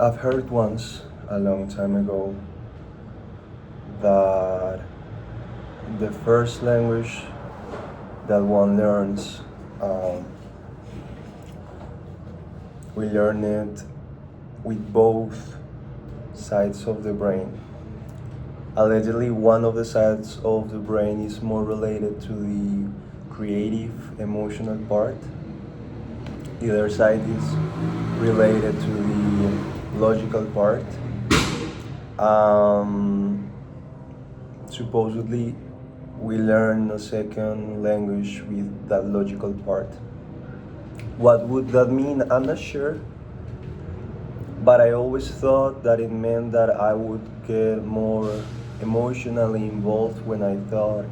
I've heard once, a long time ago, that the first language that one learns, um, we learn it with both sides of the brain. Allegedly, one of the sides of the brain is more related to the creative, emotional part. The other side is related to the logical part. Um, Supposedly, we learn a second language with that logical part. What would that mean? I'm not sure, but I always thought that it meant that I would get more emotionally involved when I thought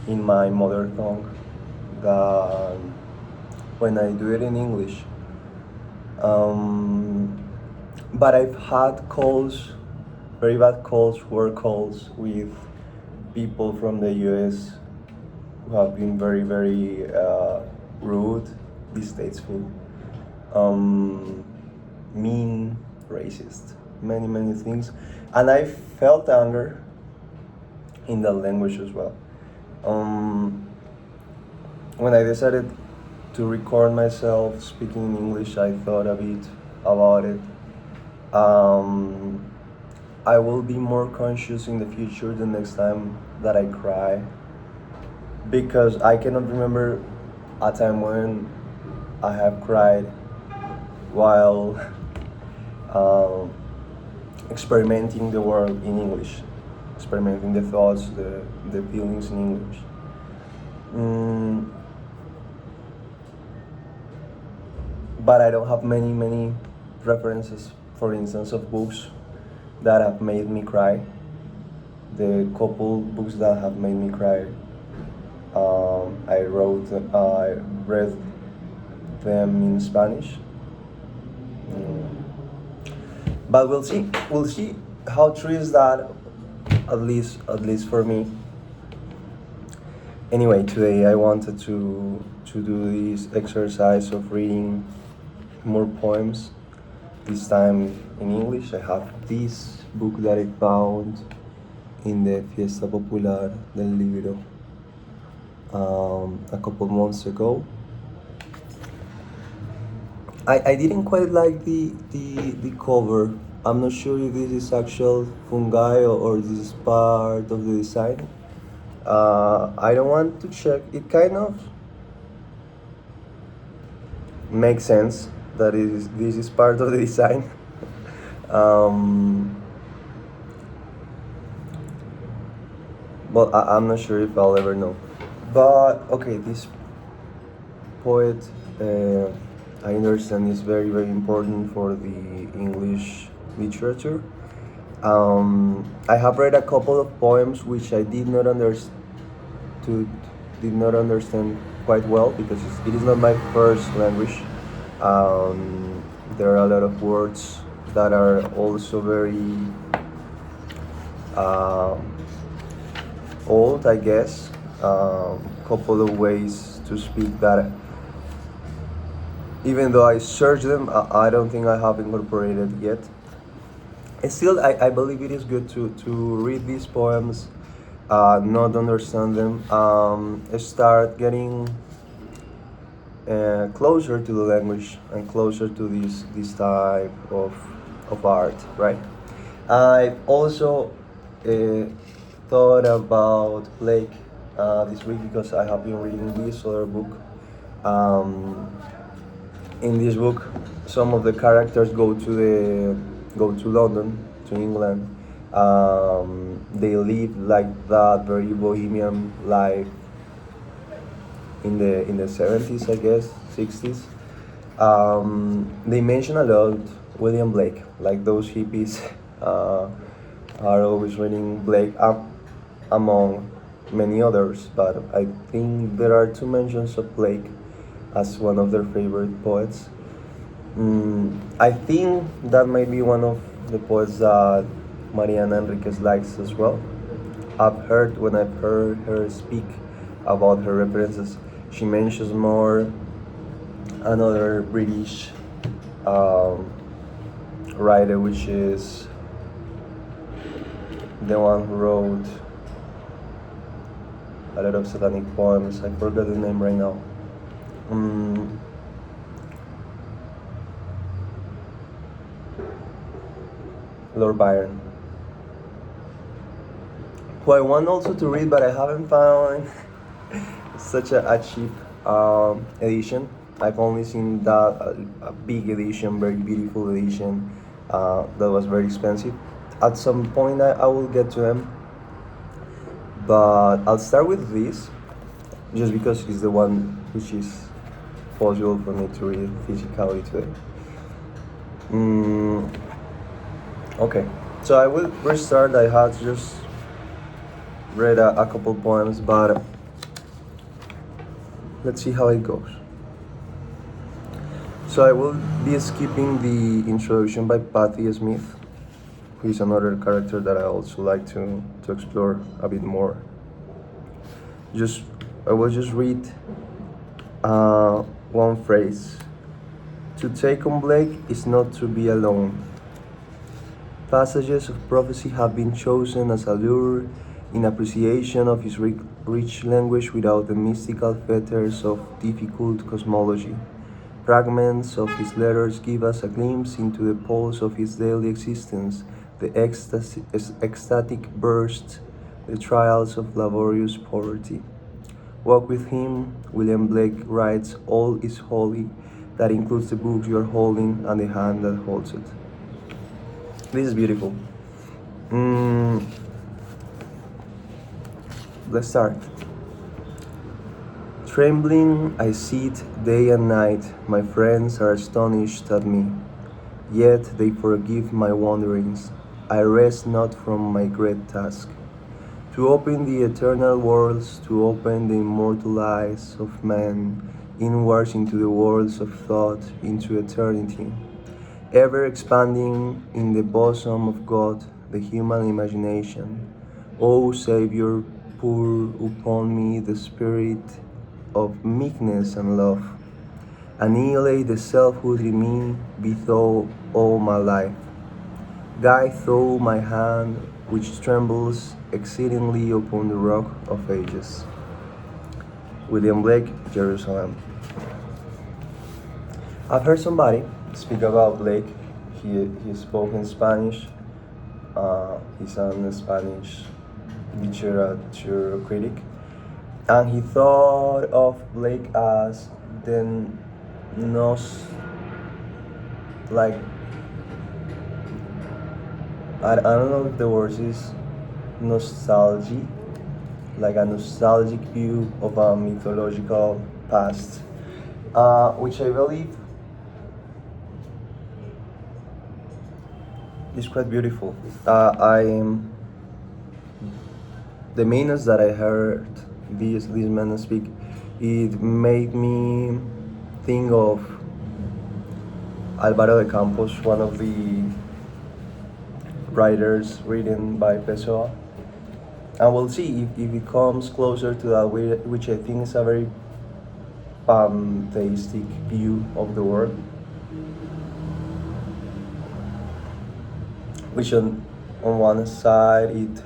in my mother tongue than when I do it in English. Um, but I've had calls, very bad calls, work calls with people from the US who have been very, very rude, distasteful, um, mean, racist, many, many things. And I felt anger in the language as well. When I decided to record myself speaking in English, I thought a bit about it. Um, I will be more conscious in the future the next time that I cry, because I cannot remember a time when I have cried while um, experimenting the world in English, experimenting the thoughts, the feelings in English. Mm, but I don't have many, many references, for instance, of books that have made me cry. The couple books that have made me cry, I read them in Spanish. Mm. But we'll see. We'll see how true is that. At least for me. Anyway, today I wanted to do this exercise of reading more poems. This time in English. I have this book that I found in the Fiesta Popular del Libro a couple months ago. I didn't quite like the cover. I'm not sure if this is actual fungi or this is part of the design. I don't want to check. It kind of makes sense that this is part of the design. um, but I'm not sure if I'll ever know. But okay, this poet, I understand, is very, very important for the English literature. I have read a couple of poems which I did not understand quite well, because it is not my first language. There are a lot of words that are also very old, I guess. Couple of ways to speak that, even though I searched them, I don't think I have incorporated yet. Still, I believe it is good to read these poems, not understand them, start getting closer to the language and closer to this type of art, right? I also thought about Blake this week, because I have been reading this other book. In this book, some of the characters go to London, to England. They live like that very bohemian life in the 70s, I guess, 60s. They mention a lot William Blake, like those hippies are always reading Blake, among many others, but I think there are two mentions of Blake as one of their favorite poets. I think that might be one of the poets that Mariana Enriquez likes as well. When I've heard her speak about her references, she mentions more another British writer, which is the one who wrote a lot of satanic poems. I forgot the name right now. Lord Byron, who I want also to read, but I haven't found such a cheap edition. I've only seen that a big edition, very beautiful edition that was very expensive. At some point, I will get to him, but I'll start with this just because it's the one which is possible for me to read physically today. Okay, so I will restart. I had just read a couple poems, but let's see how it goes. So I will be skipping the introduction by Patti Smith, who is another character that I also like to explore a bit more. I will just read one phrase. To take on Blake is not to be alone. Passages of prophecy have been chosen as a lure in appreciation of his rich language without the mystical fetters of difficult cosmology. Fragments of his letters give us a glimpse into the pulse of his daily existence, the ecstatic bursts, the trials of laborious poverty. Walk with him, William Blake writes, all is holy. That includes the books you are holding and the hand that holds it. This is beautiful. Let's start. Trembling, I sit day and night. My friends are astonished at me, yet they forgive my wanderings. I rest not from my great task. To open the eternal worlds, to open the immortal eyes of man inwards into the worlds of thought, into eternity. Ever expanding in the bosom of God, the human imagination. O Savior, pour upon me the spirit of meekness and love. Annihilate the selfhood in me, be thou all my life. Guide thou my hand, which trembles exceedingly upon the rock of ages. William Blake, Jerusalem. I've heard somebody speak about Blake. He spoke in Spanish. He's a Spanish literature critic, and he thought of Blake as the like I don't know if the word is nostalgia, like a nostalgic view of a mythological past, which I believe is quite beautiful. The minutes that I heard these men speak, it made me think of Álvaro de Campos, one of the writers written by Pessoa, and we'll see if it comes closer to that, which I think is a very pantheistic view of the world, which on one side it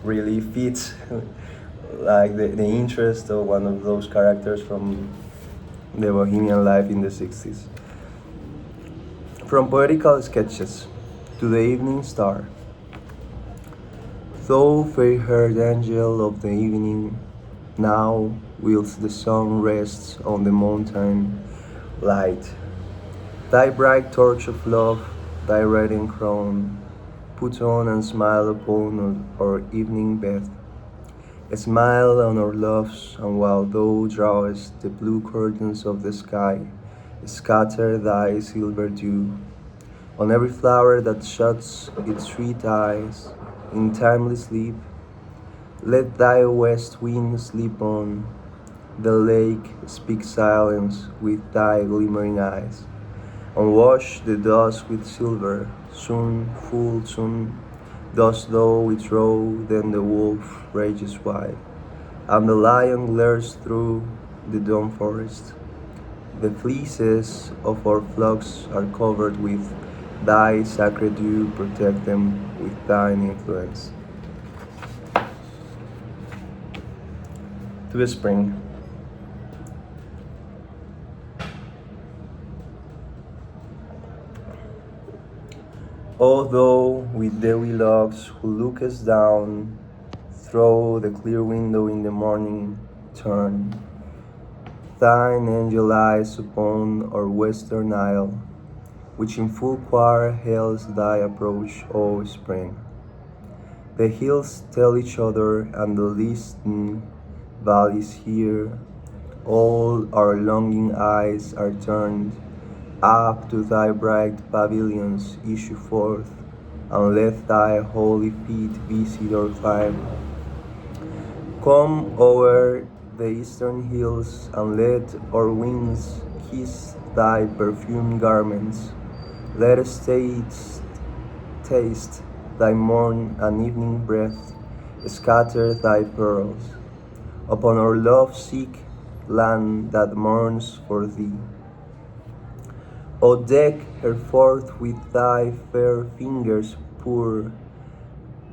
really fits like the interest of one of those characters from the Bohemian life in the 60s. From poetical sketches to the evening star. Thou fair-haired angel of the evening, now whilst the sun rests on the mountain, light thy bright torch of love, thy reddened crown, put on and smile upon our evening bed. Smile on our loves, and while thou drawest the blue curtains of the sky, scatter thy silver dew on every flower that shuts its sweet eyes in timely sleep. Let thy west wind sleep on the lake, speak silence with thy glimmering eyes, and wash the dusk with silver. Soon, full soon, dost thou withdraw, then the wolf rages wide, and the lion glares through the dawn forest. The fleeces of our flocks are covered with Thy sacred dew protect them with thine influence. To the spring. O thou with dewy locks who lookest down through the clear window in the morning, turn thine angel eyes upon our western isle, which in full choir hails thy approach, O spring. The hills tell each other, and the distant valleys hear. All our longing eyes are turned up to thy bright pavilions, issue forth, and let thy holy feet visit our climb. Come over the eastern hills, and let our wings kiss thy perfumed garments. Let us taste thy morn and evening breath, scatter thy pearls upon our love-sick land that mourns for thee. O deck her forth with thy fair fingers, pour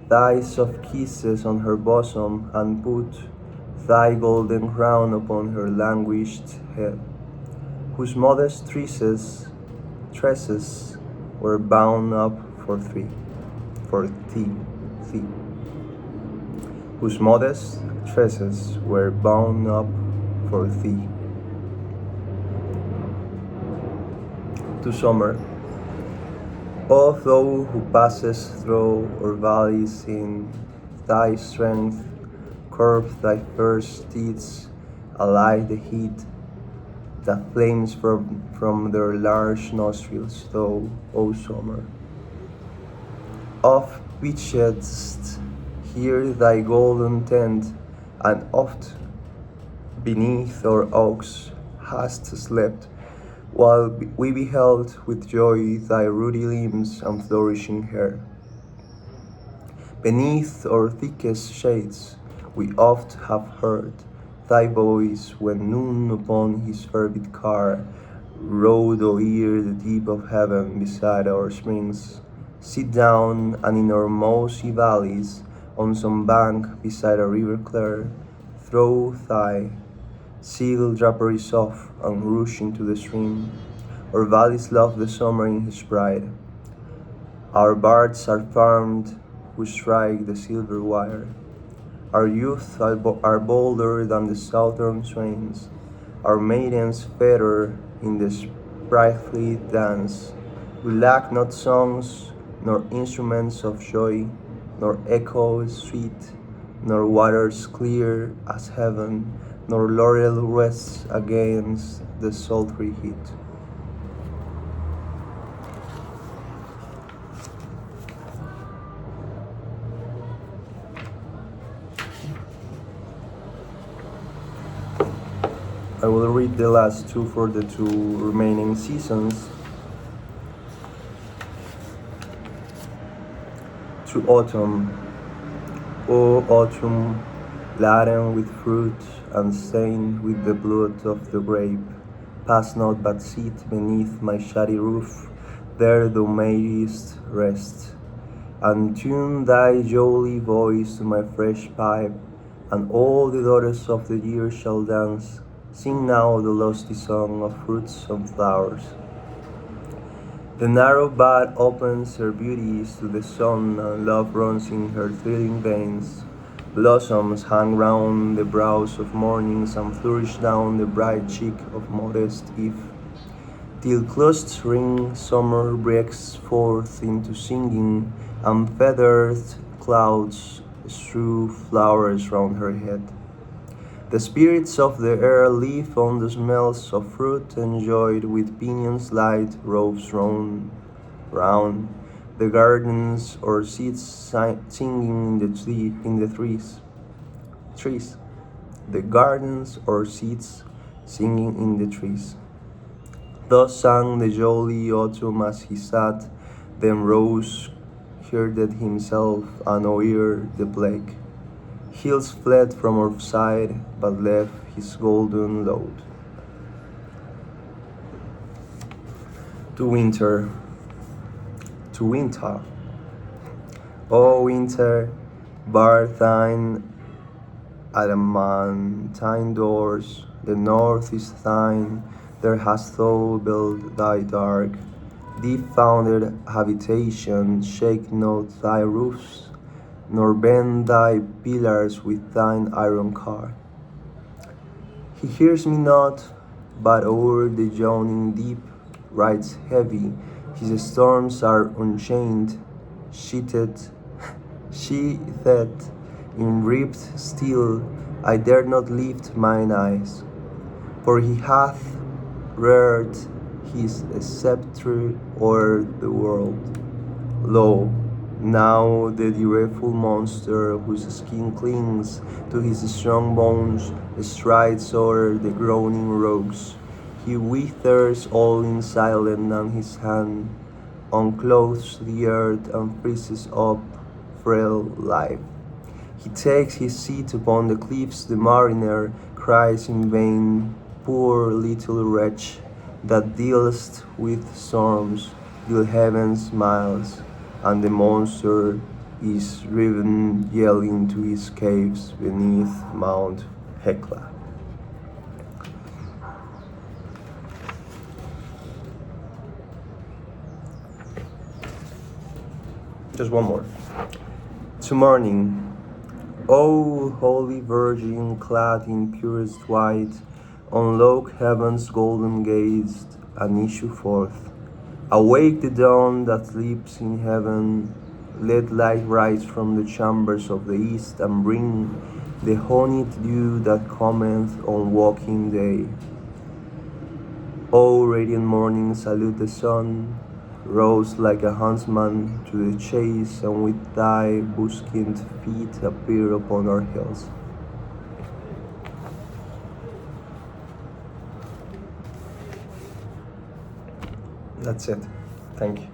thy soft kisses on her bosom, and put thy golden crown upon her languished head, whose modest tresses were bound up for thee, whose modest tresses were bound up for thee. To summer. O thou who passest through our valleys in thy strength, curb thy first steeds, allay the heat that flames from their large nostrils, thou, O summer. Oft pitchedst here thy golden tent, and oft beneath our oaks hast slept, while we beheld with joy thy ruddy limbs and flourishing hair. Beneath our thickest shades we oft have heard thy voice when noon upon his fervid car rode o'er the deep of heaven beside our springs. Sit down, and in our mossy valleys, on some bank beside a river clear, throw thy seal draperies off and rush into the stream. Our valleys love the summer in his pride. Our bards are farmed who strike the silver wire. Our youth are bolder than the southern swains. Our maidens feather in the sprightly dance. We lack not songs, nor instruments of joy, nor echoes sweet, nor waters clear as heaven, nor laurel rests against the sultry heat. I will read the last two for the two remaining seasons. To autumn. O autumn, laden with fruit and stained with the blood of the grape, pass not but sit beneath my shady roof, there thou mayest rest, and tune thy jolly voice to my fresh pipe, and all the daughters of the year shall dance. Sing now the lusty song of fruits and flowers. The narrow bud opens her beauties to the sun, and love runs in her thrilling veins. Blossoms hang round the brows of mornings, and flourish down the bright cheek of modest Eve, till clustering summer breaks forth into singing, and feathered clouds strew flowers round her head. The spirits of the air live on the smells of fruit enjoyed, with pinions light robes round the gardens, or seeds singing in the trees. The gardens or seeds singing in the trees. Thus sang the jolly autumn as he sat, then rose, girded himself, and o'er the plague. Hills fled from our side, but left his golden load. To winter. to winter. O winter, bar thine adamantine doors, the north is thine, there hast thou built thy dark, deep-founded habitation, shake not thy roofs, nor bend thy pillars with thine iron car. He hears me not, but o'er the yawning deep rides heavy, his storms are unchained, sheathed in ribbed steel, I dare not lift mine eyes, for he hath reared his sceptre o'er the world. Lo, now the dreadful monster whose skin clings to his strong bones strides o'er the groaning rocks. He withers all in silence, and his hand unclothes the earth and freezes up frail life. He takes his seat upon the cliffs, the mariner cries in vain, poor little wretch, that dealst with storms, till heaven smiles, and the monster is driven yelling to his caves beneath Mount Hecla. Just one more. To morning, O Holy Virgin, clad in purest white, unlock heaven's golden gates and issue forth. Awake the dawn that sleeps in heaven, let light rise from the chambers of the east, and bring the honeyed dew that cometh on waking day. O radiant morning, salute the sun, rose like a huntsman to the chase, and with thy busked feet appear upon our hills. That's it. Thank you.